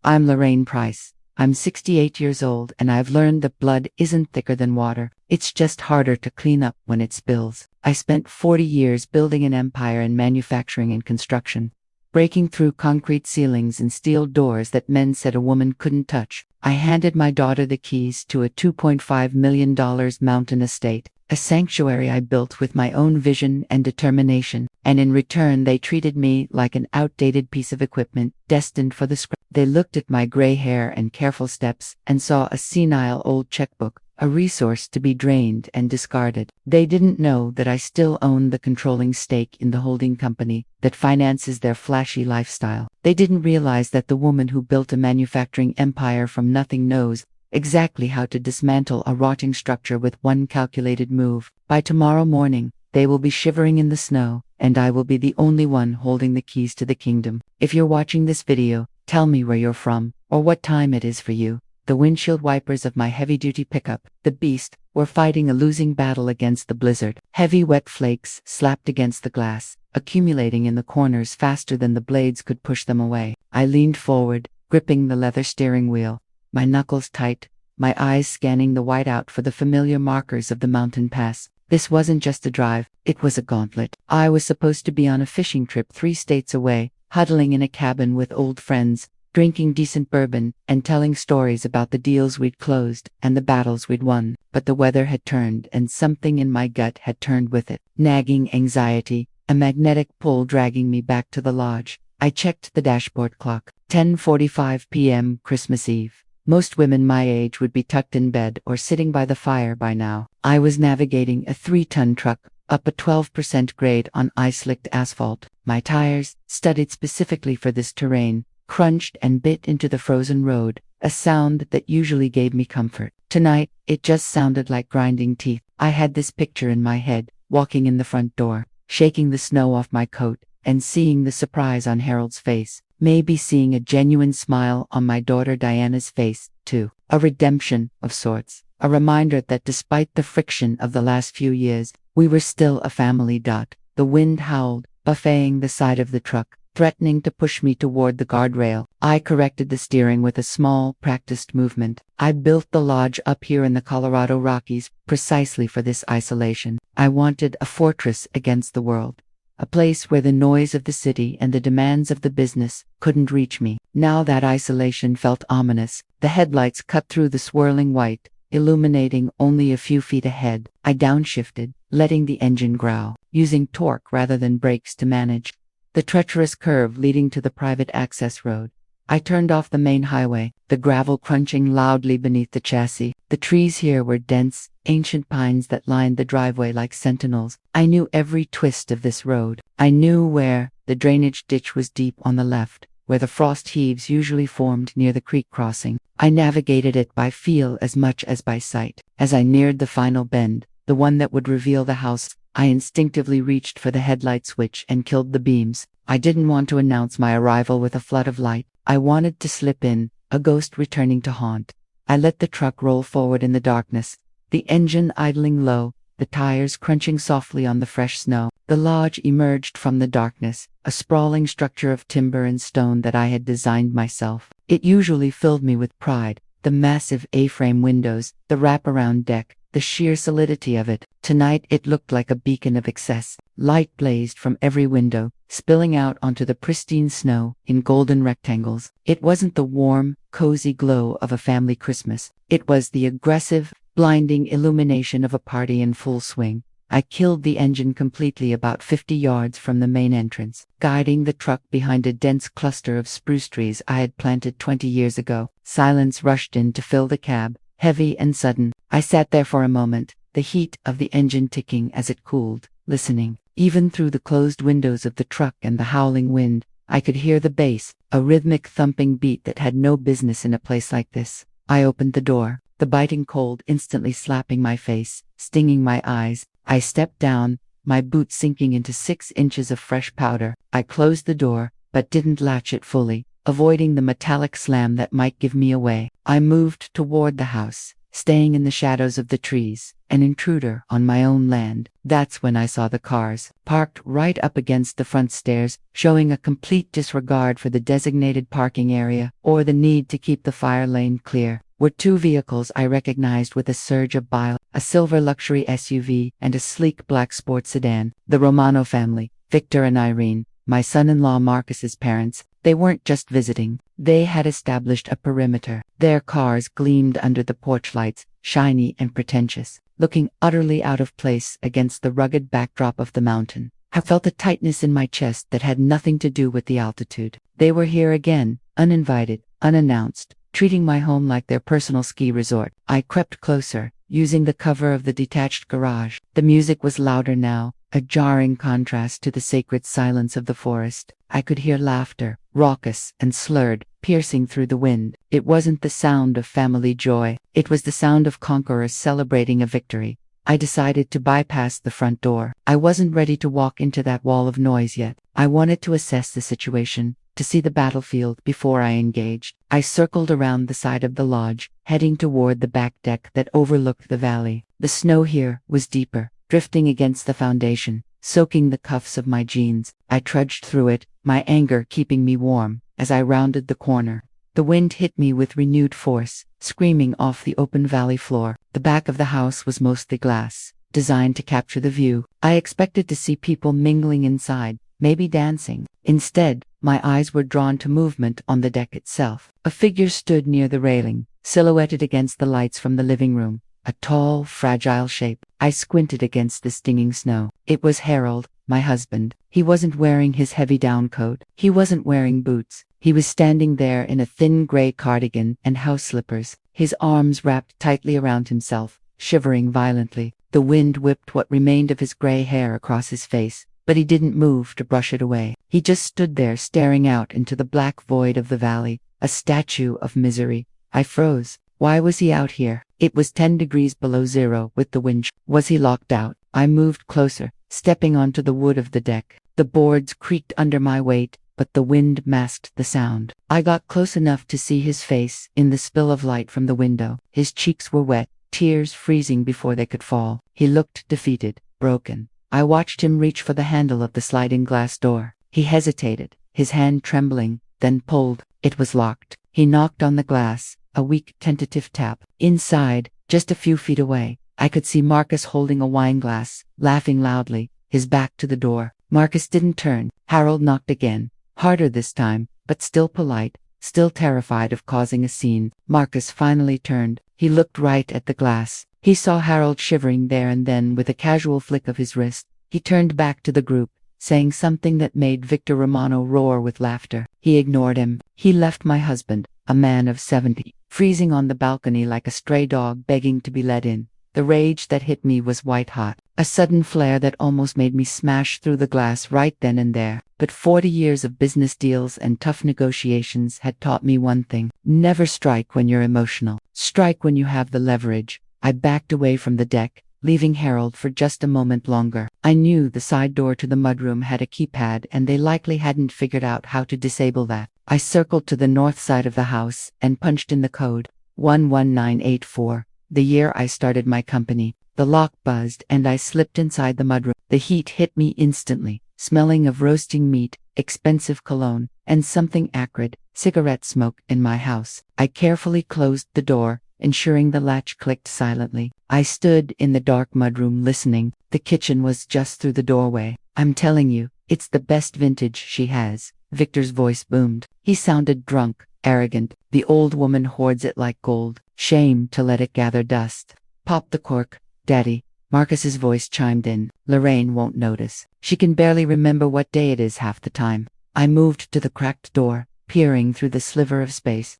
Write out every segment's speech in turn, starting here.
I'm Lorraine Price. I'm 68 years old and I've learned that blood isn't thicker than water. It's just harder to clean up when it spills. I spent 40 years building an empire in manufacturing and construction, breaking through concrete ceilings and steel doors that men said a woman couldn't touch. I handed my daughter the keys to a $2.5 million mountain estate, a sanctuary I built with my own vision and determination, and in return they treated me like an outdated piece of equipment destined for the scrap. They looked at my gray hair and careful steps and saw a senile old checkbook, a resource to be drained and discarded. They didn't know that I still own the controlling stake in the holding company that finances their flashy lifestyle. They didn't realize that the woman who built a manufacturing empire from nothing knows exactly how to dismantle a rotting structure with one calculated move. By tomorrow morning, they will be shivering in the snow, and I will be the only one holding the keys to the kingdom. If you're watching this video, tell me where you're from, or what time it is for you. The windshield wipers of my heavy-duty pickup, the Beast, were fighting a losing battle against the blizzard. Heavy wet flakes slapped against the glass, accumulating in the corners faster than the blades could push them away. I leaned forward, gripping the leather steering wheel, my knuckles tight, my eyes scanning the whiteout for the familiar markers of the mountain pass. This wasn't just a drive, it was a gauntlet. I was supposed to be on a fishing trip 3 states away, huddling in a cabin with old friends, drinking decent bourbon, and telling stories about the deals we'd closed and the battles we'd won. But the weather had turned and something in my gut had turned with it. Nagging anxiety, a magnetic pull dragging me back to the lodge. I checked the dashboard clock. 10:45 p.m. Christmas Eve. Most women my age would be tucked in bed or sitting by the fire by now. I was navigating a 3-ton truck up a 12% grade on ice-slicked asphalt. My tires, studied specifically for this terrain, crunched and bit into the frozen road, a sound that usually gave me comfort. Tonight, it just sounded like grinding teeth. I had this picture in my head, walking in the front door, shaking the snow off my coat, and seeing the surprise on Harold's face. Maybe seeing a genuine smile on my daughter Diana's face, too. A redemption of sorts. A reminder that despite the friction of the last few years, we were still a family. The wind howled, buffeting the side of the truck, threatening to push me toward the guardrail. I corrected the steering with a small, practiced movement. I built the lodge up here in the Colorado Rockies precisely for this isolation. I wanted a fortress against the world. A place where the noise of the city and the demands of the business couldn't reach me. Now that isolation felt ominous. The headlights cut through the swirling white, illuminating only a few feet ahead. I downshifted, letting the engine growl, using torque rather than brakes to manage the treacherous curve leading to the private access road. I turned off the main highway, the gravel crunching loudly beneath the chassis. The trees here were dense, ancient pines that lined the driveway like sentinels. I knew every twist of this road. I knew where the drainage ditch was deep on the left, where the frost heaves usually formed near the creek crossing. I navigated it by feel as much as by sight. As I neared the final bend, the one that would reveal the house, I instinctively reached for the headlight switch and killed the beams. I didn't want to announce my arrival with a flood of light. I wanted to slip in, a ghost returning to haunt. I let the truck roll forward in the darkness, the engine idling low, the tires crunching softly on the fresh snow. The lodge emerged from the darkness, a sprawling structure of timber and stone that I had designed myself. It usually filled me with pride, the massive A-frame windows, the wraparound deck, the sheer solidity of it. Tonight it looked like a beacon of excess. Light blazed from every window, spilling out onto the pristine snow in golden rectangles. It wasn't the warm, cozy glow of a family Christmas. It was the aggressive, blinding illumination of a party in full swing. I killed the engine completely about 50 yards from the main entrance, guiding the truck behind a dense cluster of spruce trees I had planted 20 years ago. Silence rushed in to fill the cab, heavy and sudden. I sat there for a moment, the heat of the engine ticking as it cooled, listening. Even through the closed windows of the truck and the howling wind, I could hear the bass, a rhythmic thumping beat that had no business in a place like this. I opened the door, the biting cold instantly slapping my face, stinging my eyes. I stepped down, my boot sinking into 6 inches of fresh powder. I closed the door, but didn't latch it fully, avoiding the metallic slam that might give me away. I moved toward the house, staying in the shadows of the trees, an intruder on my own land. That's when I saw the cars, parked right up against the front stairs, showing a complete disregard for the designated parking area or the need to keep the fire lane clear. Were two vehicles I recognized with a surge of bile, a silver luxury SUV and a sleek black sports sedan. The Romano family, Victor and Irene, my son-in-law Marcus's parents. They weren't just visiting. They had established a perimeter. Their cars gleamed under the porch lights, shiny and pretentious, looking utterly out of place against the rugged backdrop of the mountain. I felt a tightness in my chest that had nothing to do with the altitude. They were here again, uninvited, unannounced, treating my home like their personal ski resort. I crept closer, using the cover of the detached garage. The music was louder now, a jarring contrast to the sacred silence of the forest. I could hear laughter, raucous and slurred, piercing through the wind. It wasn't the sound of family joy. It was the sound of conquerors celebrating a victory. I decided to bypass the front door. I wasn't ready to walk into that wall of noise yet. I wanted to assess the situation, to see the battlefield before I engaged. I circled around the side of the lodge, heading toward the back deck that overlooked the valley. The snow here was deeper, drifting against the foundation, soaking the cuffs of my jeans. I trudged through it, my anger keeping me warm. As I rounded the corner, the wind hit me with renewed force, screaming off the open valley floor. The back of the house was mostly glass, designed to capture the view. I expected to see people mingling inside, maybe dancing. Instead, my eyes were drawn to movement on the deck itself. A figure stood near the railing, silhouetted against the lights from the living room. A tall, fragile shape. I squinted against the stinging snow. It was Harold, my husband. He wasn't wearing his heavy down coat. He wasn't wearing boots. He was standing there in a thin gray cardigan and house slippers, his arms wrapped tightly around himself, shivering violently. The wind whipped what remained of his gray hair across his face, but he didn't move to brush it away. He just stood there staring out into the black void of the valley, a statue of misery. I froze. Why was he out here? It was 10 degrees below zero with the wind. Was he locked out? I moved closer, stepping onto the wood of the deck. The boards creaked under my weight, but the wind masked the sound. I got close enough to see his face in the spill of light from the window. His cheeks were wet, tears freezing before they could fall. He looked defeated, broken. I watched him reach for the handle of the sliding glass door. He hesitated, his hand trembling, then pulled. It was locked. He knocked on the glass, a weak, tentative tap. Inside, just a few feet away, I could see Marcus holding a wine glass, laughing loudly, his back to the door. Marcus didn't turn. Harold knocked again, harder this time, but still polite, still terrified of causing a scene. Marcus finally turned. He looked right at the glass. He saw Harold shivering there, and then, with a casual flick of his wrist, he turned back to the group, saying something that made Victor Romano roar with laughter. He ignored him. He left my husband, a man of 70, freezing on the balcony like a stray dog begging to be let in. The rage that hit me was white hot, a sudden flare that almost made me smash through the glass right then and there. But 40 years of business deals and tough negotiations had taught me one thing: never strike when you're emotional. Strike when you have the leverage. I backed away from the deck, leaving Harold for just a moment longer. I knew the side door to the mudroom had a keypad, and they likely hadn't figured out how to disable that. I circled to the north side of the house and punched in the code, 11984. The year I started my company. The lock buzzed and I slipped inside the mudroom. The heat hit me instantly, smelling of roasting meat, expensive cologne, and something acrid, cigarette smoke in my house. I carefully closed the door, ensuring the latch clicked silently. I stood in the dark mudroom listening. The kitchen was just through the doorway. "I'm telling you, it's the best vintage she has," Victor's voice boomed. He sounded drunk, arrogant. "The old woman hoards it like gold. Shame to let it gather dust." "Pop the cork, Daddy," Marcus's voice chimed in. "Lorraine won't notice. She can barely remember what day it is half the time." I moved to the cracked door, peering through the sliver of space.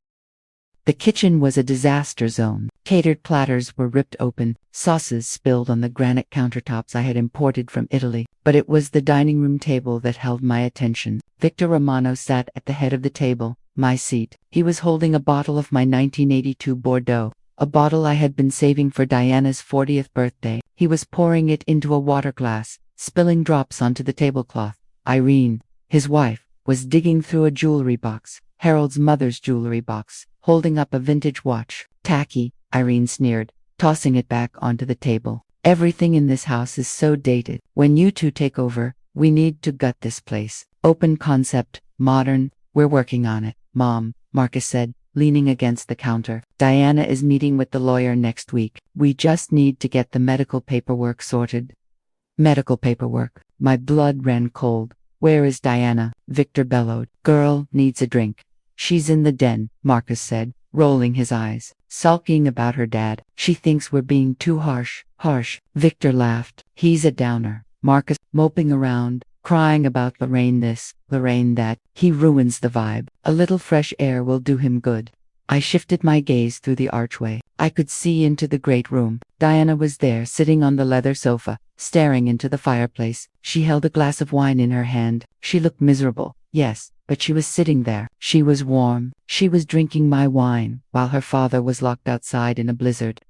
The kitchen was a disaster zone. Catered platters were ripped open, sauces spilled on the granite countertops I had imported from Italy. But it was the dining room table that held my attention. Victor Romano sat at the head of the table, my seat. He was holding a bottle of my 1982 Bordeaux, a bottle I had been saving for Diana's 40th birthday. He was pouring it into a water glass, spilling drops onto the tablecloth. Irene, his wife, was digging through a jewelry box, Harold's mother's jewelry box, holding up a vintage watch. "Tacky," Irene sneered. tossing it back onto the table. Everything in this house is so dated. When you two take over, we need to gut this place. Open concept, modern, we're working on it, Mom, Marcus said, leaning against the counter. Diana is meeting with the lawyer next week. We just need to get the medical paperwork sorted. Medical paperwork. My blood ran cold. Where is Diana? Victor bellowed. Girl needs a drink. She's in the den, Marcus said, rolling his eyes, sulking about her dad. She thinks we're being too harsh. Harsh. Victor laughed. He's a downer. Marcus, moping around, crying about Lorraine this, Lorraine that. He ruins the vibe. A little fresh air will do him good. I shifted my gaze through the archway. I could see into the great room. Diana was there, sitting on the leather sofa, staring into the fireplace. She held a glass of wine in her hand. She looked miserable, yes, but she was sitting there. She was warm. She was drinking my wine, while her father was locked outside in a blizzard.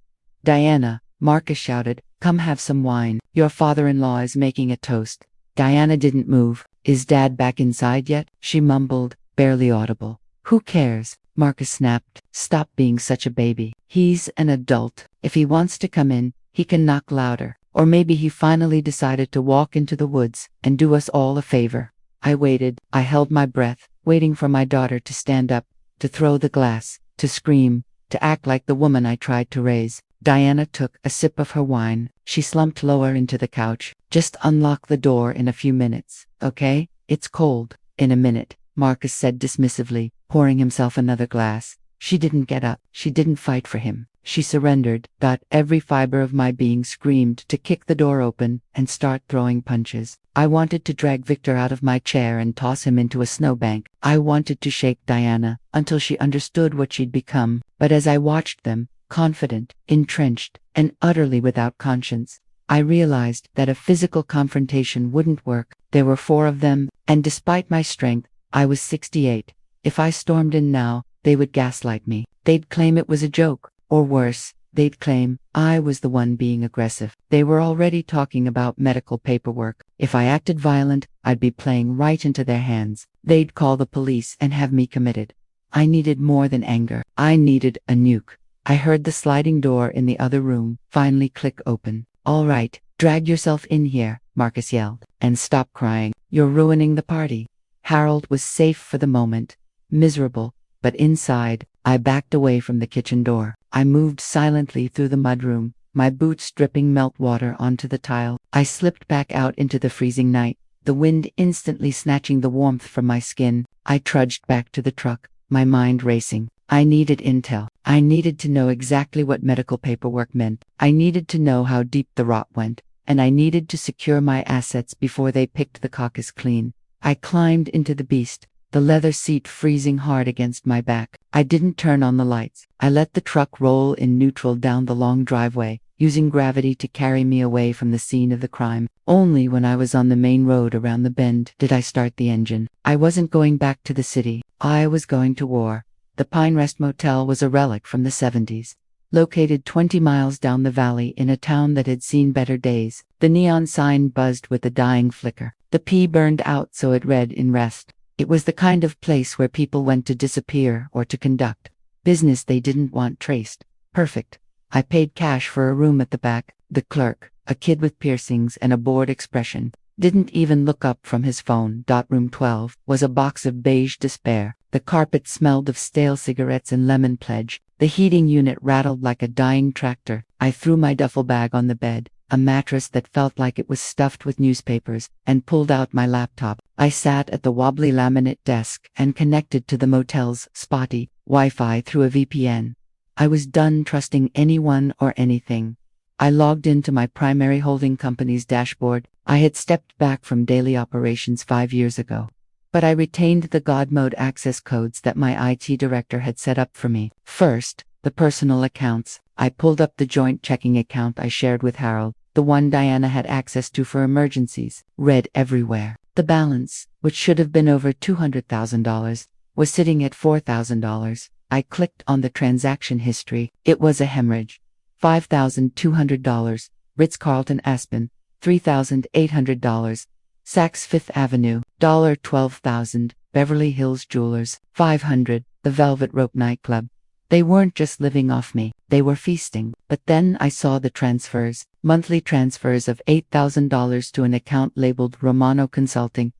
Diana, Marcus shouted, come have some wine. Your father-in-law is making a toast. Diana didn't move. Is Dad back inside yet? She mumbled, barely audible. Who cares? Marcus snapped. Stop being such a baby. He's an adult. If he wants to come in, he can knock louder. Or maybe he finally decided to walk into the woods and do us all a favor. I waited. I held my breath, waiting for my daughter to stand up, to throw the glass, to scream, to act like the woman I tried to raise. Diana took a sip of her wine. She slumped lower into the couch. Just unlock the door in a few minutes, okay? It's cold. In a minute, Marcus said dismissively, pouring himself another glass. She didn't get up. She didn't fight for him. She surrendered. Every fiber of my being screamed to kick the door open and start throwing punches. I wanted to drag Victor out of my chair and toss him into a snowbank. I wanted to shake Diana until she understood what she'd become. But as I watched them, confident, entrenched, and utterly without conscience, I realized that a physical confrontation wouldn't work. There were 4 of them, and despite my strength, I was 68. If I stormed in now, they would gaslight me. They'd claim it was a joke, or worse, they'd claim I was the one being aggressive. They were already talking about medical paperwork. If I acted violent, I'd be playing right into their hands. They'd call the police and have me committed. I needed more than anger. I needed a nuke. I heard the sliding door in the other room finally click open. All right, drag yourself in here, Marcus yelled, and stop crying. You're ruining the party. Harold was safe for the moment, miserable, but inside, I backed away from the kitchen door. I moved silently through the mudroom, my boots dripping meltwater onto the tile. I slipped back out into the freezing night, the wind instantly snatching the warmth from my skin. I trudged back to the truck, my mind racing. I needed intel. I needed to know exactly what medical paperwork meant. I needed to know how deep the rot went, and I needed to secure my assets before they picked the caucus clean. I climbed into the beast, the leather seat freezing hard against my back. I didn't turn on the lights. I let the truck roll in neutral down the long driveway, using gravity to carry me away from the scene of the crime. Only when I was on the main road around the bend did I start the engine. I wasn't going back to the city. I was going to war. The Pine Rest Motel was a relic from the 70s. Located 20 miles down the valley in a town that had seen better days, the neon sign buzzed with a dying flicker. The P burned out so it read in rest. It was the kind of place where people went to disappear or to conduct business they didn't want traced. Perfect. I paid cash for a room at the back. The clerk, a kid with piercings and a bored expression, didn't even look up from his phone. Room 12 was a box of beige despair. The carpet smelled of stale cigarettes and lemon pledge. The heating unit rattled like a dying tractor. I threw my duffel bag on the bed, a mattress that felt like it was stuffed with newspapers, and pulled out my laptop. I sat at the wobbly laminate desk and connected to the motel's spotty Wi-Fi through a VPN. I was done trusting anyone or anything. I logged into my primary holding company's dashboard. I had stepped back from daily operations 5 years ago, but I retained the God mode access codes that my IT director had set up for me. First, the personal accounts. I pulled up the joint checking account I shared with Harold, the one Diana had access to for emergencies. Read everywhere. The balance, which should have been over $200,000, was sitting at $4,000. I clicked on the transaction history. It was a hemorrhage. $5,200. Ritz-Carlton Aspen. $3,800. Saks Fifth Avenue. $12,000. Beverly Hills Jewelers. $500. The Velvet Rope Nightclub. They weren't just living off me, they were feasting. But then I saw the transfers, monthly transfers of $8,000 to an account labeled Romano Consulting.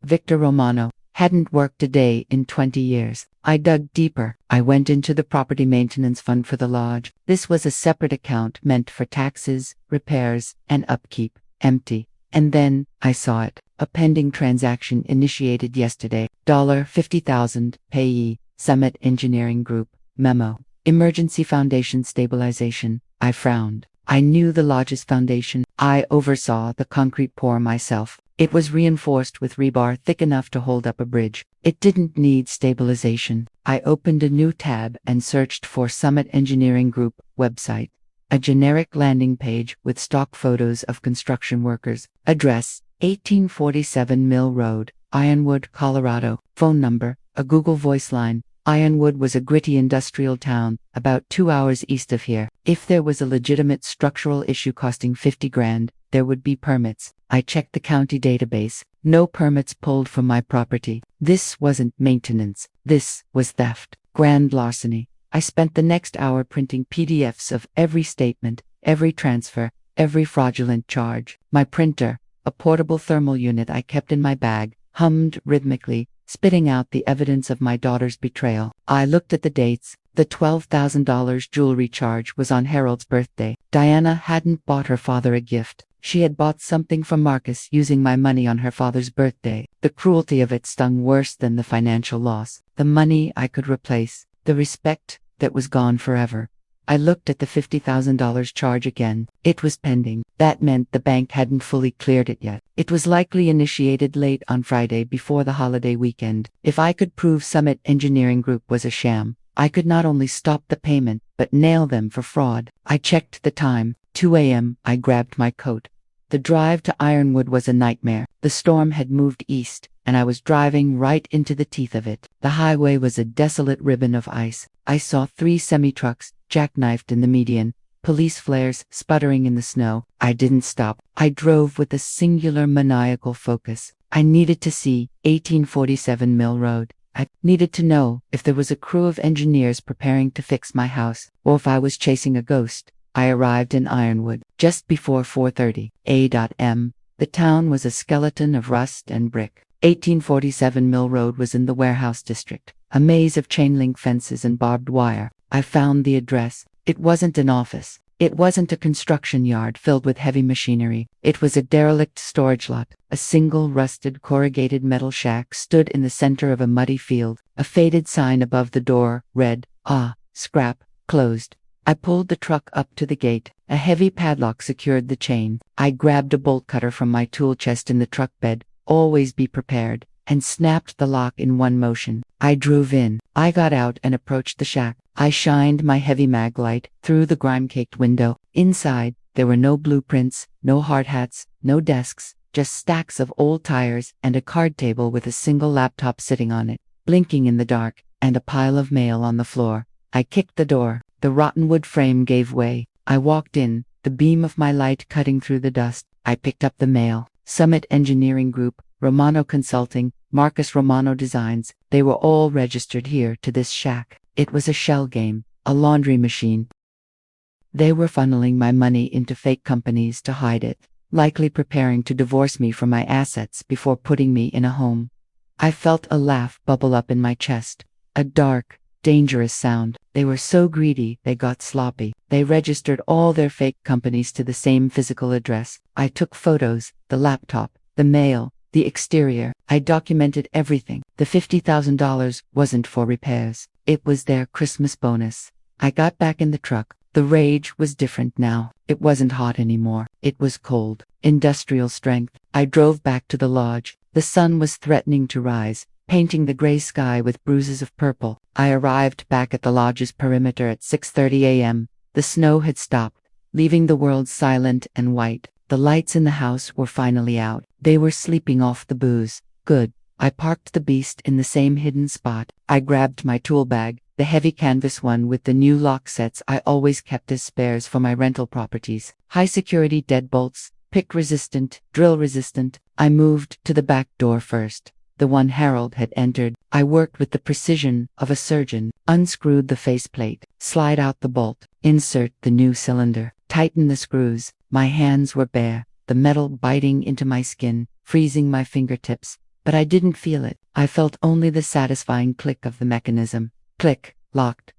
Victor Romano hadn't worked a day in 20 years. I dug deeper. I went into the property maintenance fund for the lodge. This was a separate account meant for taxes, repairs, and upkeep. Empty. And then I saw it. A pending transaction initiated yesterday. $50,000, payee, Summit Engineering Group, memo. Emergency foundation stabilization. I frowned. I knew the lodge's foundation. I oversaw the concrete pour myself. It was reinforced with rebar thick enough to hold up a bridge. It didn't need stabilization. I opened a new tab and searched for Summit Engineering Group website. A generic landing page with stock photos of construction workers. Address, 1847 Mill Road, Ironwood, Colorado. Phone number, a Google Voice line. Ironwood was a gritty industrial town, about 2 hours east of here. If there was a legitimate structural issue costing $50,000, there would be permits. I checked the county database. No permits pulled from my property. This wasn't maintenance. This was theft. Grand larceny. I spent the next hour printing PDFs of every statement, every transfer, every fraudulent charge. My printer, a portable thermal unit I kept in my bag, hummed rhythmically, spitting out the evidence of my daughter's betrayal. I looked at the dates. The $12,000 jewelry charge was on Harold's birthday. Diana hadn't bought her father a gift. She had bought something from Marcus using my money on her father's birthday. The cruelty of it stung worse than the financial loss. The money I could replace. The respect that was gone forever. I looked at the $50,000 charge again. It was pending. That meant the bank hadn't fully cleared it yet. It was likely initiated late on Friday before the holiday weekend. If I could prove Summit Engineering Group was a sham, I could not only stop the payment, but nail them for fraud. I checked the time. 2 a.m. I grabbed my coat. The drive to Ironwood was a nightmare. The storm had moved east, and I was driving right into the teeth of it. The highway was a desolate ribbon of ice. I saw 3 semi-trucks, jackknifed in the median, police flares sputtering in the snow. I didn't stop. I drove with a singular maniacal focus. I needed to see 1847 Mill Road. I needed to know if there was a crew of engineers preparing to fix my house, or if I was chasing a ghost. I arrived in Ironwood just before 4:30 a.m. The town was a skeleton of rust and brick. 1847 Mill Road was in the warehouse district, a maze of chain-link fences and barbed wire. I found the address. It wasn't an office. It wasn't a construction yard filled with heavy machinery. It was a derelict storage lot. A single rusted corrugated metal shack stood in the center of a muddy field. A faded sign above the door read, scrap, closed. I pulled the truck up to the gate. A heavy padlock secured the chain. I grabbed a bolt cutter from my tool chest in the truck bed, always be prepared, and snapped the lock in one motion. I drove in. I got out and approached the shack. I shined my heavy mag light through the grime-caked window. Inside, there were no blueprints, no hard hats, no desks, just stacks of old tires and a card table with a single laptop sitting on it, blinking in the dark, and a pile of mail on the floor. I kicked the door. The rotten wood frame gave way. I walked in, the beam of my light cutting through the dust. I picked up the mail. Summit Engineering Group, Romano Consulting, Marcus Romano Designs. They were all registered here to this shack. It was a shell game, a laundry machine. They were funneling my money into fake companies to hide it, likely preparing to divorce me from my assets before putting me in a home. I felt a laugh bubble up in my chest. A dark, dangerous sound. They were so greedy, they got sloppy. They registered all their fake companies to the same physical address. I took photos, the laptop, the mail, the exterior. I documented everything. The $50,000 wasn't for repairs. It was their Christmas bonus. I got back in the truck. The rage was different now. It wasn't hot anymore. It was cold. Industrial strength. I drove back to the lodge. The sun was threatening to rise, painting the gray sky with bruises of purple. I arrived back at the lodge's perimeter at 6:30 a.m. The snow had stopped, leaving the world silent and white. The lights in the house were finally out. They were sleeping off the booze. Good. I parked the beast in the same hidden spot. I grabbed my tool bag, the heavy canvas one with the new lock sets I always kept as spares for my rental properties. High-security deadbolts, pick-resistant, drill-resistant. I moved to the back door first, the one Harold had entered. I worked with the precision of a surgeon, unscrewed the faceplate, slide out the bolt, insert the new cylinder, tighten the screws. My hands were bare, the metal biting into my skin, freezing my fingertips, but I didn't feel it. I felt only the satisfying click of the mechanism. Click, locked.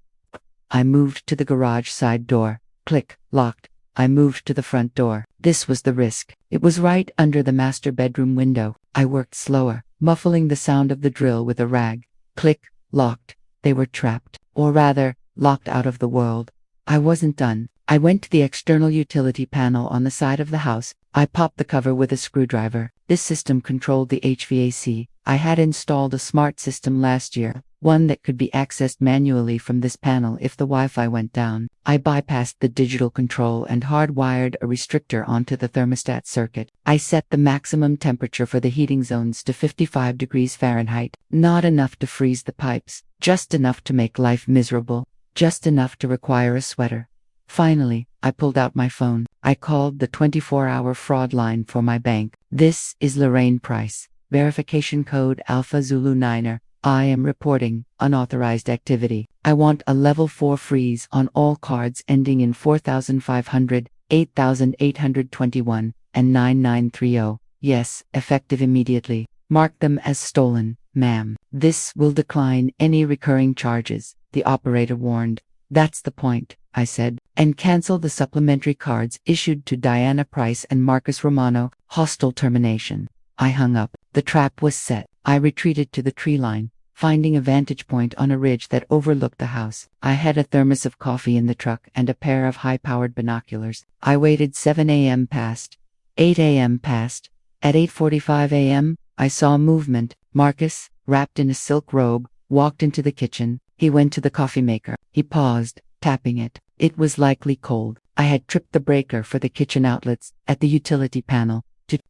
I moved to the garage side door. Click, locked. I moved to the front door. This was the risk. It was right under the master bedroom window. I worked slower, muffling the sound of the drill with a rag. Click, locked. They were trapped, or rather, locked out of the world. I wasn't done. I went to the external utility panel on the side of the house. I popped the cover with a screwdriver. This system controlled the HVAC. I had installed a smart system last year, one that could be accessed manually from this panel if the Wi-Fi went down. I bypassed the digital control and hardwired a restrictor onto the thermostat circuit. I set the maximum temperature for the heating zones to 55 degrees Fahrenheit, not enough to freeze the pipes, just enough to make life miserable, just enough to require a sweater. Finally, I pulled out my phone. I called the 24-hour fraud line for my bank. This is Lorraine Price. Verification code Alpha Zulu 9er. I am reporting unauthorized activity. I want a level 4 freeze on all cards ending in 4500, 8821, and 9930. Yes, effective immediately. Mark them as stolen, ma'am. This will decline any recurring charges, the operator warned. That's the point, I said, and cancel the supplementary cards issued to Diana Price and Marcus Romano. Hostile termination. I hung up. The trap was set. I retreated to the tree line, finding a vantage point on a ridge that overlooked the house. I had a thermos of coffee in the truck and a pair of high-powered binoculars. I waited. 7 a.m. passed. 8 a.m. passed. At 8:45 a.m., I saw movement. Marcus, wrapped in a silk robe, walked into the kitchen. He went to the coffee maker. He paused, tapping it. It was likely cold. I had tripped the breaker for the kitchen outlets at the utility panel.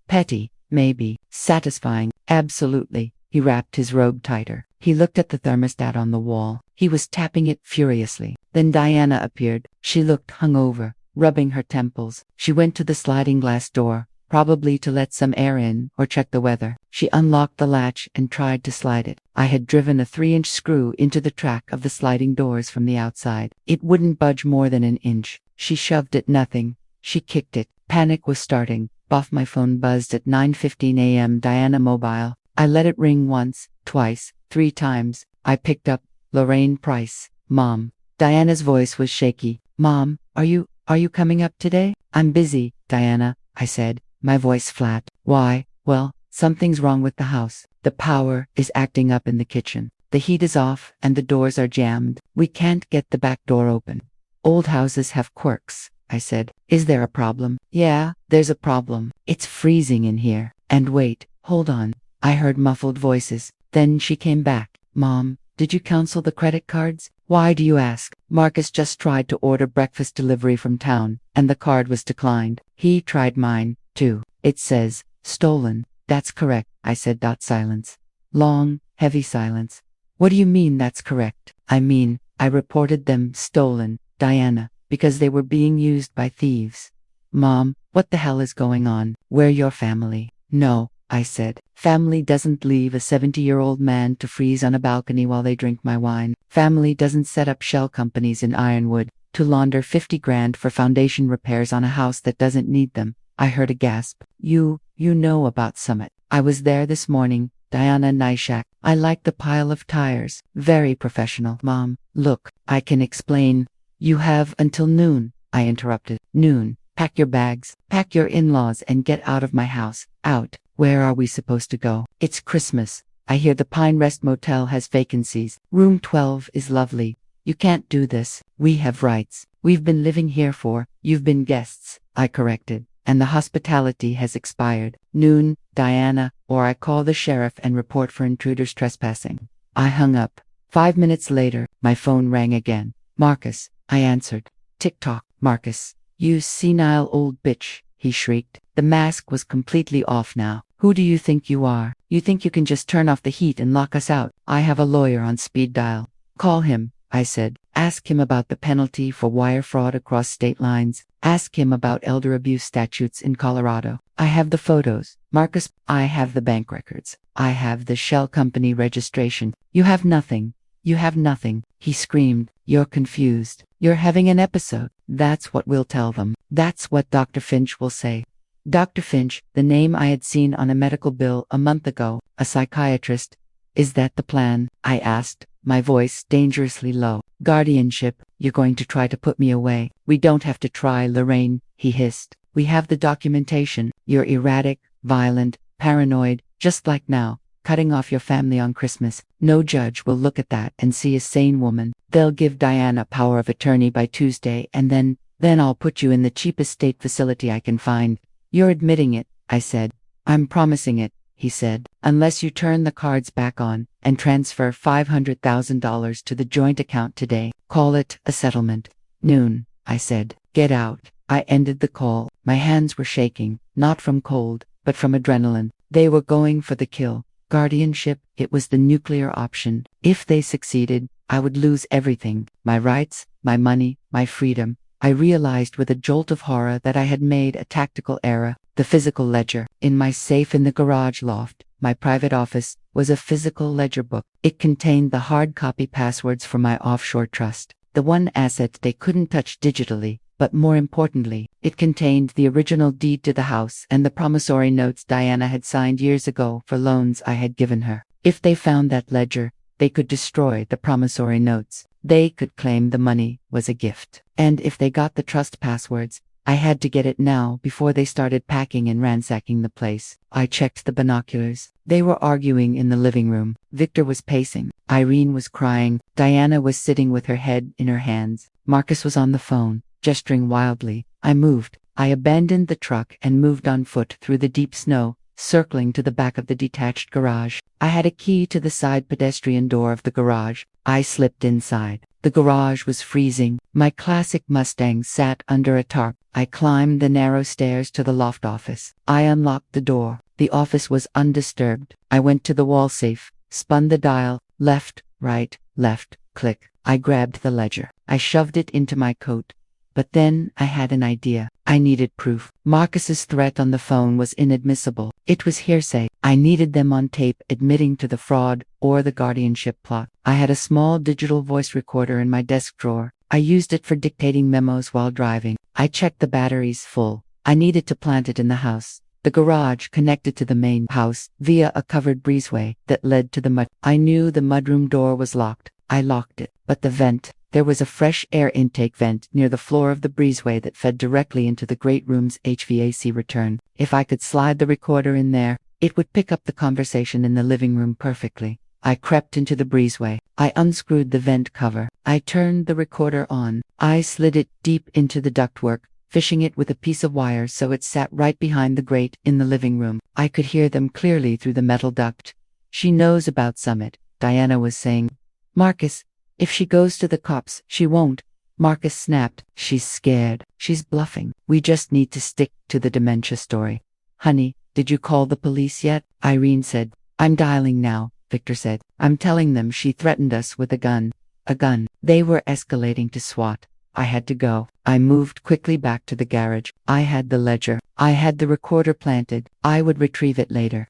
Petty, maybe. Satisfying, absolutely. He wrapped his robe tighter. He looked at the thermostat on the wall. He was tapping it furiously. Then Diana appeared. She looked hungover, rubbing her temples. She went to the sliding glass door, probably to let some air in or check the weather. She unlocked the latch and tried to slide it. I had driven a 3-inch screw into the track of the sliding doors from the outside. It wouldn't budge more than an inch. She shoved it. Nothing. She kicked it. Panic was starting. My phone buzzed at 9:15 a.m. Diana mobile. I let it ring once, twice, 3 times. I picked up. Lorraine Price. Mom. Diana's voice was shaky. Mom, are you coming up today? I'm busy, Diana, I said, my voice flat. Why? Well, something's wrong with the house. The power is acting up in the kitchen. The heat is off and the doors are jammed. We can't get the back door open. Old houses have quirks, I said. Is there a problem? Yeah, there's a problem. It's freezing in here. And wait, hold on. I heard muffled voices. Then she came back. Mom, did you cancel the credit cards? Why do you ask? Marcus just tried to order breakfast delivery from town, and the card was declined. He tried mine, too. It says, stolen. That's correct, I said. Silence. Long, heavy silence. What do you mean that's correct? I mean, I reported them stolen, Diana, because they were being used by thieves. Mom, what the hell is going on? We're your family. No, I said. Family doesn't leave a 70-year-old man to freeze on a balcony while they drink my wine. Family doesn't set up shell companies in Ironwood to launder 50 grand for foundation repairs on a house that doesn't need them. I heard a gasp. You know about Summit. I was there this morning, Diana Nishak. I like the pile of tires. Very professional. Mom, look, I can explain. You have until noon, I interrupted. Noon. Pack your bags, pack your in-laws and get out of my house. Out. Where are we supposed to go? It's Christmas. I hear the Pine Rest Motel has vacancies. Room 12 is lovely. You can't do this. We have rights. We've been living here you've been guests, I corrected, and the hospitality has expired. Noon, Diana, or I call the sheriff and report for intruders trespassing. I hung up. 5 minutes later, my phone rang again. Marcus, I answered. Tick-tock, Marcus. You senile old bitch, he shrieked. The mask was completely off now. Who do you think you are? You think you can just turn off the heat and lock us out? I have a lawyer on speed dial. Call him, I said. Ask him about the penalty for wire fraud across state lines. Ask him about elder abuse statutes in Colorado. I have the photos, Marcus. I have the bank records. I have the shell company registration. You have nothing. You have nothing, he screamed. You're confused. You're having an episode. That's what we'll tell them. That's what Dr. Finch will say. Dr. Finch, the name I had seen on a medical bill a month ago, a psychiatrist. Is that the plan? I asked, my voice dangerously low. Guardianship, you're going to try to put me away. We don't have to try, Lorraine, he hissed. We have the documentation. You're erratic, violent, paranoid, just like now, cutting off your family on Christmas. No judge will look at that and see a sane woman. They'll give Diana power of attorney by Tuesday, and then I'll put you in the cheapest state facility I can find. You're admitting it, I said. I'm promising it, he said, unless you turn the cards back on and transfer $500,000 to the joint account today. Call it a settlement. Noon, I said. Get out. I ended the call. My hands were shaking, not from cold, but from adrenaline. They were going for the kill. Guardianship, it was the nuclear option. If they succeeded, I would lose everything. My rights, my money, my freedom. I realized with a jolt of horror that I had made a tactical error. The physical ledger. In my safe in the garage loft, my private office, was a physical ledger book. It contained the hard copy passwords for my offshore trust. The one asset they couldn't touch digitally. But more importantly, it contained the original deed to the house and the promissory notes Diana had signed years ago for loans I had given her. If they found that ledger, they could destroy the promissory notes. They could claim the money was a gift. And if they got the trust passwords, I had to get it now before they started packing and ransacking the place. I checked the binoculars. They were arguing in the living room. Victor was pacing. Irene was crying. Diana was sitting with her head in her hands. Marcus was on the phone, gesturing wildly. I moved. I abandoned the truck and moved on foot through the deep snow, circling to the back of the detached garage. I had a key to the side pedestrian door of the garage. I slipped inside. The garage was freezing. My classic Mustang sat under a tarp. I climbed the narrow stairs to the loft office. I unlocked the door. The office was undisturbed. I went to the wall safe, spun the dial, left, right, left, click. I grabbed the ledger. I shoved it into my coat. But then I had an idea. I needed proof. Marcus's threat on the phone was inadmissible. It was hearsay. I needed them on tape admitting to the fraud or the guardianship plot. I had a small digital voice recorder in my desk drawer. I used it for dictating memos while driving. I checked the batteries full. I needed to plant it in the house. The garage connected to the main house via a covered breezeway that led to the mud. I knew the mudroom door was locked. I locked it. But the vent. There was a fresh air intake vent near the floor of the breezeway that fed directly into the great room's HVAC return. If I could slide the recorder in there, it would pick up the conversation in the living room perfectly. I crept into the breezeway. I unscrewed the vent cover. I turned the recorder on. I slid it deep into the ductwork, fishing it with a piece of wire so it sat right behind the grate in the living room. I could hear them clearly through the metal duct. She knows about Summit, Diana was saying. Marcus, if she goes to the cops, she won't. Marcus snapped. She's scared. She's bluffing. We just need to stick to the dementia story. Honey, did you call the police yet? Irene said. I'm dialing now, Victor said. I'm telling them she threatened us with a gun. A gun. They were escalating to SWAT. I had to go. I moved quickly back to the garage. I had the ledger. I had the recorder planted. I would retrieve it later.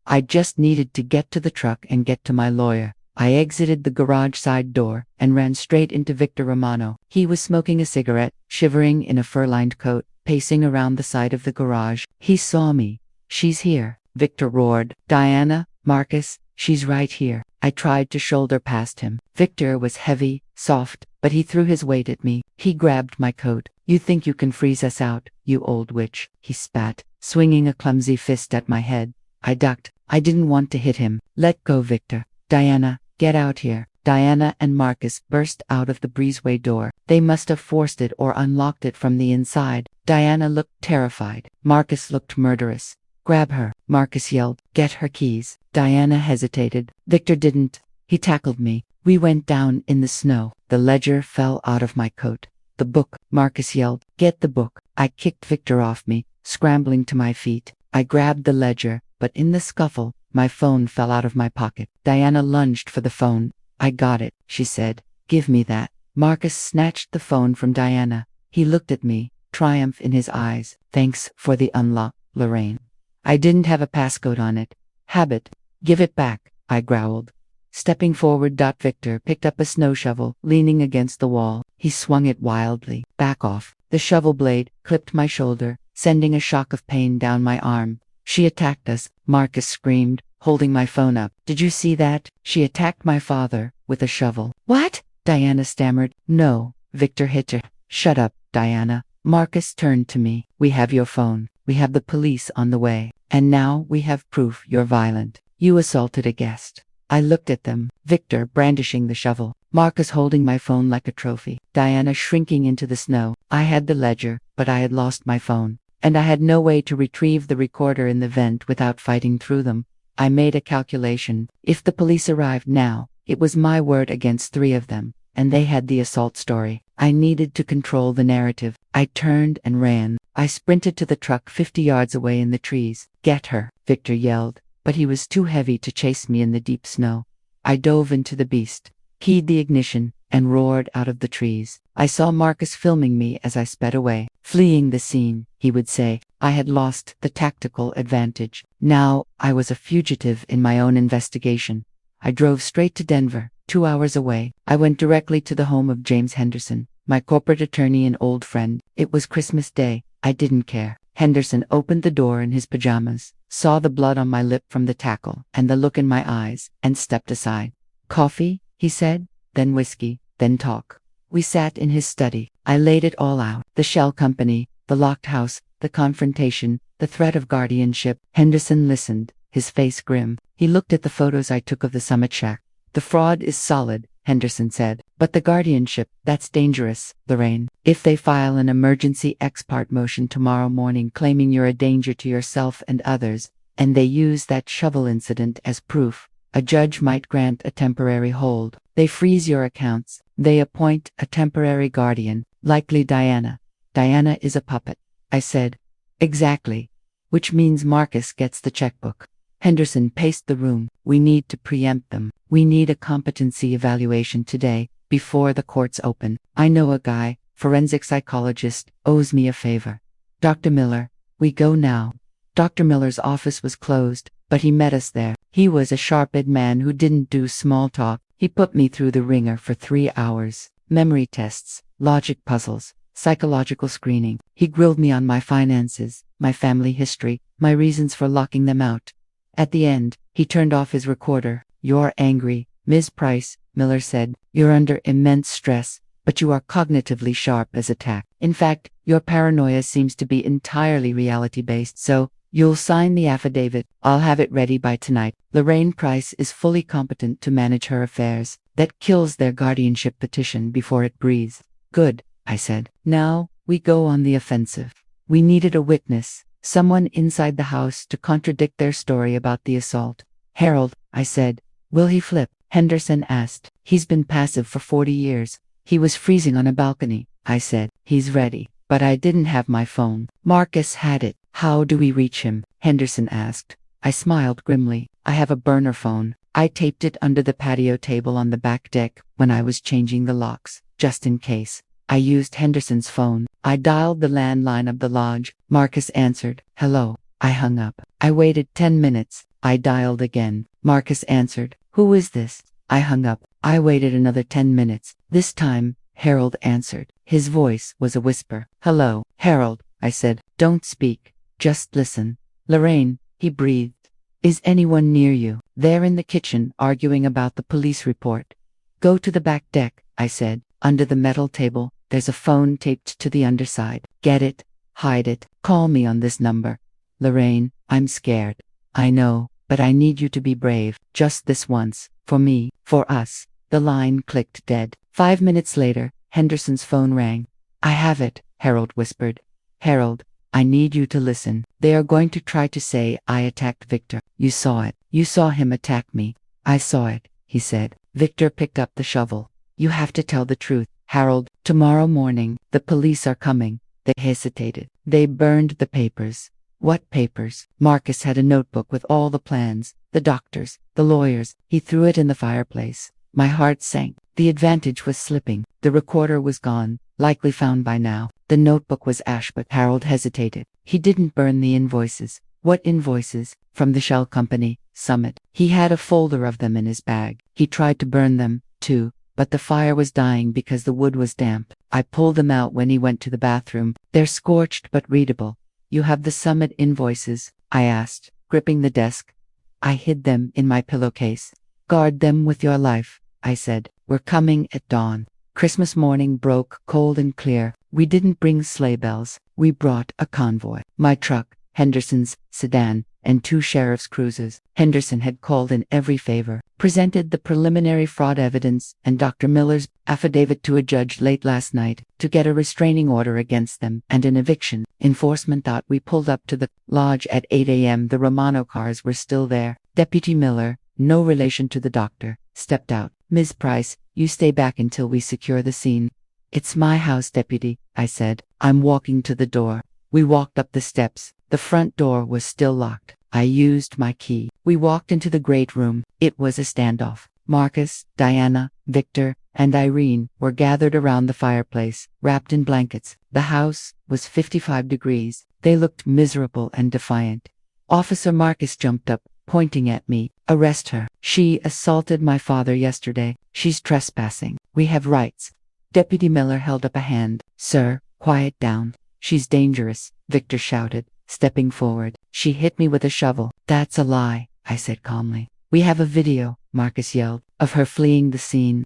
I just needed to get to the truck and get to my lawyer. I exited the garage side door and ran straight into Victor Romano. He was smoking a cigarette, shivering in a fur-lined coat, pacing around the side of the garage. He saw me. She's here, Victor roared. Diana, Marcus, she's right here. I tried to shoulder past him. Victor was heavy, soft, but he threw his weight at me. He grabbed my coat. You think you can freeze us out, you old witch, he spat, swinging a clumsy fist at my head. I ducked. I didn't want to hit him. Let go, Victor. Diana, get out here. Diana and Marcus burst out of the breezeway door. They must have forced it or unlocked it from the inside. Diana looked terrified. Marcus looked murderous. Grab her, Marcus yelled. Get her keys. Diana hesitated. Victor didn't. He tackled me. We went down in the snow. The ledger fell out of my coat. The book, Marcus yelled. Get the book. I kicked Victor off me, scrambling to my feet. I grabbed the ledger, but in the scuffle, my phone fell out of my pocket. Diana lunged for the phone. I got it, she said. Give me that. Marcus snatched the phone from Diana. He looked at me, triumph in his eyes. Thanks for the unlock, Lorraine. I didn't have a passcode on it. Habit. Give it back, I growled. Stepping forward, Victor picked up a snow shovel, leaning against the wall. He swung it wildly. Back off. The shovel blade clipped my shoulder, sending a shock of pain down my arm. She attacked us, Marcus screamed, holding my phone up. Did you see that? She attacked my father with a shovel. What? Diana stammered. No, Victor hit her. Shut up, Diana. Marcus turned to me. We have your phone. We have the police on the way. And now we have proof you're violent. You assaulted a guest. I looked at them, Victor brandishing the shovel, Marcus holding my phone like a trophy, Diana shrinking into the snow. I had the ledger, but I had lost my phone, and I had no way to retrieve the recorder in the vent without fighting through them. I made a calculation. If the police arrived now, it was my word against 3 of them, and they had the assault story. I needed to control the narrative. I turned and ran. I sprinted to the truck 50 yards away in the trees. Get her, Victor yelled, but he was too heavy to chase me in the deep snow. I dove into the beast, keyed the ignition, and roared out of the trees. I saw Marcus filming me as I sped away. Fleeing the scene, he would say. I had lost the tactical advantage. Now I was a fugitive in my own investigation. I drove straight to Denver, 2 hours away. I went directly to the home of James Henderson, my corporate attorney and old friend. It was Christmas Day. I didn't care. Henderson opened the door in his pajamas, saw the blood on my lip from the tackle and the look in my eyes, and stepped aside. Coffee, he said, then whiskey, then talk. We sat in his study. I laid it all out. The shell company, the locked house, the confrontation, the threat of guardianship. Henderson listened, his face grim. He looked at the photos I took of the summit shack. The fraud is solid, Henderson said. But the guardianship, that's dangerous, Lorraine. If they file an emergency ex parte motion tomorrow morning claiming you're a danger to yourself and others, and they use that shovel incident as proof, a judge might grant a temporary hold. They freeze your accounts. They appoint a temporary guardian, likely Diana. Diana is a puppet. I said. Exactly. Which means Marcus gets the checkbook. Henderson paced the room. We need to preempt them. We need a competency evaluation today, before the courts open. I know a guy, forensic psychologist, owes me a favor. Dr. Miller, we go now. Dr. Miller's office was closed, but he met us there. He was a sharp-eyed man who didn't do small talk. He put me through the ringer for 3 hours. Memory tests, logic puzzles, psychological screening. He grilled me on my finances, my family history, my reasons for locking them out. At the end, he turned off his recorder. You're angry, Ms. Price, Miller said. You're under immense stress, but you are cognitively sharp as a tack. In fact, your paranoia seems to be entirely reality-based, so you'll sign the affidavit. I'll have it ready by tonight. Lorraine Price is fully competent to manage her affairs. That kills their guardianship petition before it breathes. Good, I said. Now, we go on the offensive. We needed a witness, someone inside the house to contradict their story about the assault. Harold, I said. Will he flip? Henderson asked. He's been passive for 40 years. He was freezing on a balcony, I said. He's ready. But I didn't have my phone. Marcus had it. How do we reach him? Henderson asked. I smiled grimly. I have a burner phone. I taped it under the patio table on the back deck when I was changing the locks, just in case. I used Henderson's phone. I dialed the landline of the lodge. Marcus answered. Hello. I hung up. I waited 10 minutes. I dialed again. Marcus answered. Who is this? I hung up. I waited another 10 minutes. This time, Harold answered. His voice was a whisper. Hello, Harold, I said. Don't speak. Just listen. Lorraine, he breathed. Is anyone near you? They're in the kitchen, arguing about the police report. Go to the back deck, I said. Under the metal table, there's a phone taped to the underside. Get it, hide it, call me on this number. Lorraine, I'm scared. I know, but I need you to be brave, just this once, for me, for us. The line clicked dead. 5 minutes later, Henderson's phone rang. I have it, Harold whispered. Harold, I need you to listen. They are going to try to say I attacked Victor. You saw it. You saw him attack me. I saw it, he said. Victor picked up the shovel. You have to tell the truth, Harold. Tomorrow morning, the police are coming. They hesitated. They burned the papers. What papers? Marcus had a notebook with all the plans, the doctors, the lawyers. He threw it in the fireplace. My heart sank. The advantage was slipping. The recorder was gone, likely found by now. The notebook was ash, but Harold hesitated. He didn't burn the invoices. What invoices? From the shell company, Summit. He had a folder of them in his bag. He tried to burn them, too, but the fire was dying because the wood was damp. I pulled them out when he went to the bathroom. They're scorched but readable. You have the Summit invoices? I asked, gripping the desk. I hid them in my pillowcase. Guard them with your life, I said. We're coming at dawn. Christmas morning broke cold and clear. We didn't bring sleigh bells. We brought a convoy. My truck, Henderson's sedan, and 2 sheriff's cruisers. Henderson had called in every favor, presented the preliminary fraud evidence and Dr. Miller's affidavit to a judge late last night to get a restraining order against them and an eviction. Enforcement thought we pulled up to the lodge at 8 a.m. The Romano cars were still there. Deputy Miller, no relation to the doctor, stepped out. Ms. Price, you stay back until we secure the scene. It's my house, Deputy, I said. I'm walking to the door. We walked up the steps. The front door was still locked. I used my key. We walked into the great room. It was a standoff. Marcus, Diana, Victor, and Irene were gathered around the fireplace, wrapped in blankets. The house was 55 degrees. They looked miserable and defiant. Officer Marcus jumped up, pointing at me. Arrest her. She assaulted my father yesterday. She's trespassing. We have rights. Deputy Miller held up a hand. Sir, quiet down. She's dangerous, Victor shouted, stepping forward. She hit me with a shovel. That's a lie, I said calmly. We have a video, Marcus yelled, of her fleeing the scene.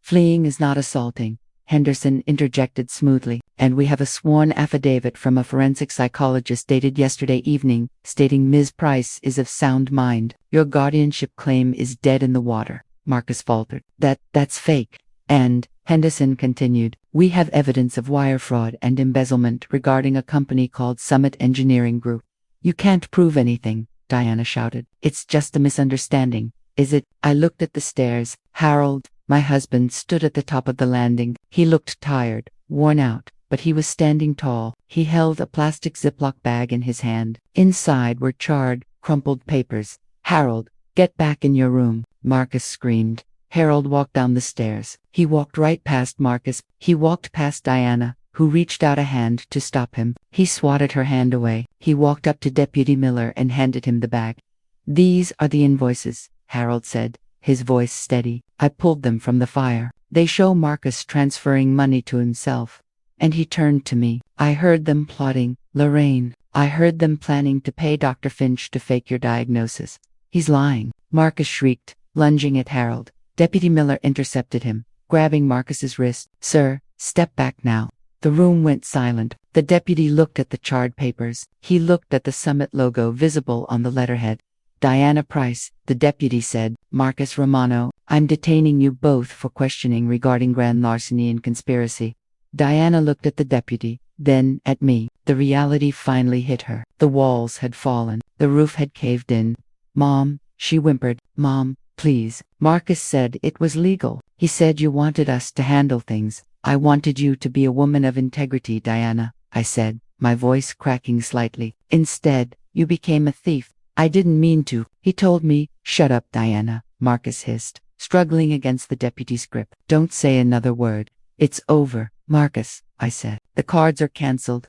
Fleeing is not assaulting, Henderson interjected smoothly, and we have a sworn affidavit from a forensic psychologist dated yesterday evening, stating Ms. Price is of sound mind. Your guardianship claim is dead in the water, Marcus faltered. That's fake. And, Henderson continued, we have evidence of wire fraud and embezzlement regarding a company called Summit Engineering Group. You can't prove anything, Diana shouted. It's just a misunderstanding, is it? I looked at the stairs. Harold, my husband, stood at the top of the landing. He looked tired, worn out, but he was standing tall. He held a plastic Ziploc bag in his hand. Inside were charred, crumpled papers. Harold, get back in your room, Marcus screamed. Harold walked down the stairs. He walked right past Marcus. He walked past Diana, who reached out a hand to stop him. He swatted her hand away. He walked up to Deputy Miller and handed him the bag. These are the invoices, Harold said, his voice steady. I pulled them from the fire. They show Marcus transferring money to himself. And he turned to me. I heard them plotting, Lorraine. I heard them planning to pay Dr. Finch to fake your diagnosis. He's lying, Marcus shrieked, lunging at Harold. Deputy Miller intercepted him, grabbing Marcus's wrist. Sir, step back now. The room went silent. The deputy looked at the charred papers. He looked at the Summit logo visible on the letterhead. Diana Price, the deputy said. Marcus Romano, I'm detaining you both for questioning regarding grand larceny and conspiracy. Diana looked at the deputy, then at me. The reality finally hit her. The walls had fallen. The roof had caved in. Mom, she whimpered. Mom, please. Marcus said it was legal. He said you wanted us to handle things. I wanted you to be a woman of integrity, Diana, I said, my voice cracking slightly. Instead, you became a thief. I didn't mean to. He told me. Shut up, Diana, Marcus hissed, struggling against the deputy's grip. Don't say another word. It's over, Marcus, I said. The cards are cancelled.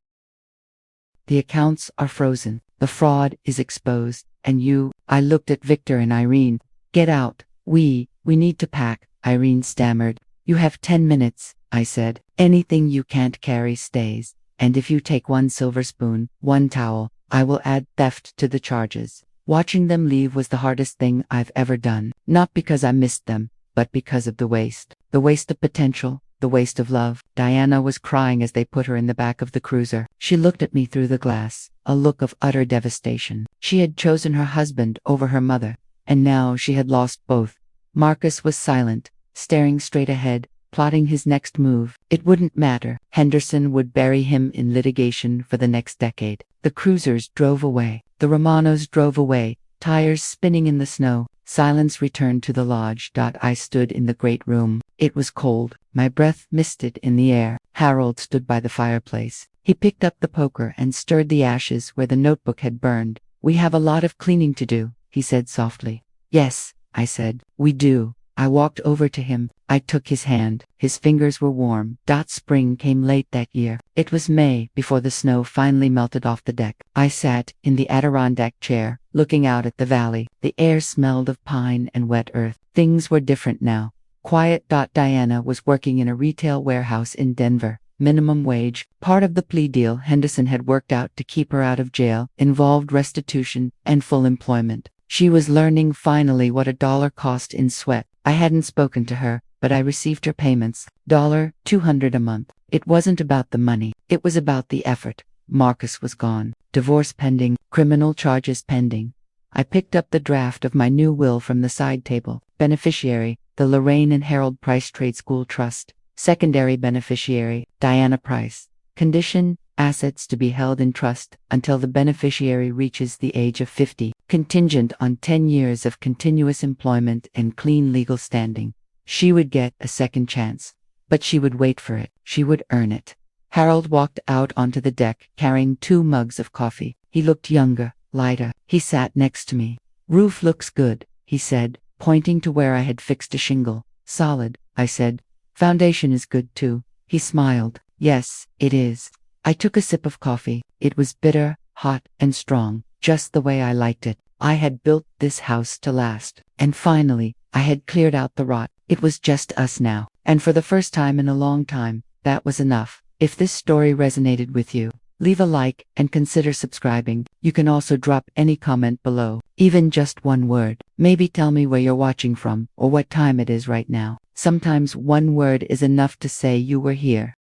The accounts are frozen. The fraud is exposed. And you, I looked at Victor and Irene. Get out. We need to pack, Irene stammered. You have 10 minutes, I said. Anything you can't carry stays. And if you take 1 silver spoon, 1 towel, I will add theft to the charges. Watching them leave was the hardest thing I've ever done. Not because I missed them, but because of the waste. The waste of potential, the waste of love. Diana was crying as they put her in the back of the cruiser. She looked at me through the glass, a look of utter devastation. She had chosen her husband over her mother, and now she had lost both. Marcus was silent, staring straight ahead, plotting his next move. It wouldn't matter. Henderson would bury him in litigation for the next decade. The cruisers drove away. The Romanos drove away, tires spinning in the snow. Silence returned to the lodge. I stood in the great room. It was cold. My breath misted in the air. Harold stood by the fireplace. He picked up the poker and stirred the ashes where the notebook had burned. We have a lot of cleaning to do, he said softly. Yes, I said. We do. I walked over to him. I took his hand. His fingers were warm. Spring came late that year. It was May before the snow finally melted off the deck. I sat in the Adirondack chair, looking out at the valley. The air smelled of pine and wet earth. Things were different now. Quiet. Diana was working in a retail warehouse in Denver. Minimum wage. Part of the plea deal Henderson had worked out to keep her out of jail involved restitution and full employment. She was learning finally what $1 cost in sweat. I hadn't spoken to her, but I received her payments. $200 a month. It wasn't about the money. It was about the effort. Marcus was gone. Divorce pending. Criminal charges pending. I picked up the draft of my new will from the side table. Beneficiary, the Lorraine and Harold Price Trade School Trust. Secondary beneficiary, Diana Price. Condition, assets to be held in trust until the beneficiary reaches the age of 50. Contingent on 10 years of continuous employment and clean legal standing. She would get a second chance. But she would wait for it. She would earn it. Harold walked out onto the deck, carrying 2 mugs of coffee. He looked younger, lighter. He sat next to me. Roof looks good, he said, pointing to where I had fixed a shingle. Solid, I said. Foundation is good too. He smiled. Yes, it is. I took a sip of coffee. It was bitter, hot, and strong, just the way I liked it. I had built this house to last. And finally, I had cleared out the rot. It was just us now. And for the first time in a long time, that was enough. If this story resonated with you, leave a like and consider subscribing. You can also drop any comment below, even just one word. Maybe tell me where you're watching from or what time it is right now. Sometimes one word is enough to say you were here.